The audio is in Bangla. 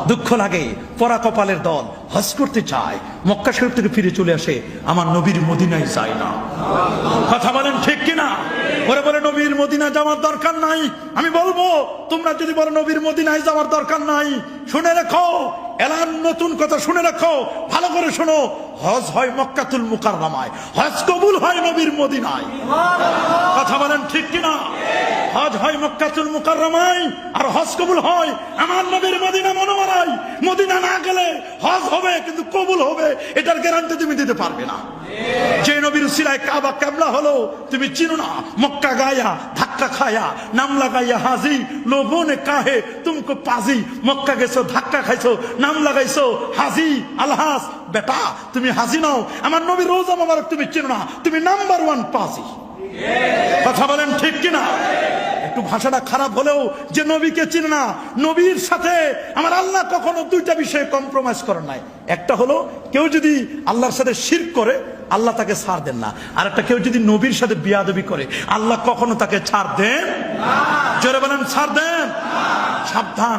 দুঃখ লাগে, পরা কপালের দল হজ করতে চায়, মক্কা শরীফ থেকে ফিরে চলে আসে, আমার নবীর মদিনায় যায় না। কথা বলেন ঠিক কিনা? ওরা বলে নবীর মদিনা যাওয়ার দরকার নাই। আমি বলবো, তোমরা যদি বলো নবীর মদিনায় যাওয়ার দরকার নাই, শুনে রাখো এলান, নতুন কথা শুনে রাখো, ভালো করে শোনো। হজ হয় মক্কাতুল মুকাররমায়, হজ কবুল হয় নবীর মদিনায়। কথা বলেন ঠিক কিনা? হজ হয় মক্কাতুল মুকাররমায়, আর হজ কবুল হয় আমার নবীর মদিনা মুনাওয়ারায়। মদিনা না গেলে হজ হবে কিন্তু কবুল হবে এটার গ্যারান্টি তুমি দিতে পারবে না। যে নবীর উসিলায় কাবা কিবলা হলো তুমি চিনো না, মক্কা গায়া ধাক্কা খায়া নাম লাগাইয়া হাজি, লোগোं ने काहे तुमको पाजी। মক্কা গেছো, ধাক্কা খাইছো, নাম লাগাইছো হাজি আলহাস। বেটা তুমি হাজি নাও, আমার নবীর রোজা মোবারক তুমি চিনো না, তুমি নাম্বার 1 পাজি। কথা বলেন ঠিক কিনা? একটু ভাষাটা খারাপ হলেও যে নবীকে চিনে না, নবীর সাথে আমার আল্লাহ কখনো দুইটা বিষয়ে কম্প্রোমাইজ করেন নাই। একটা হলো কেউ যদি আল্লাহর সাথে শিরক করে আল্লাহ তাকে ছাড় দেন না, আর একটা কেউ যদি নবীর সাথে বিয়াদবি করে আল্লাহ কখনো তাকে ছাড় দেন না। জোরে বলেন ছাড় দেন। সাবধান।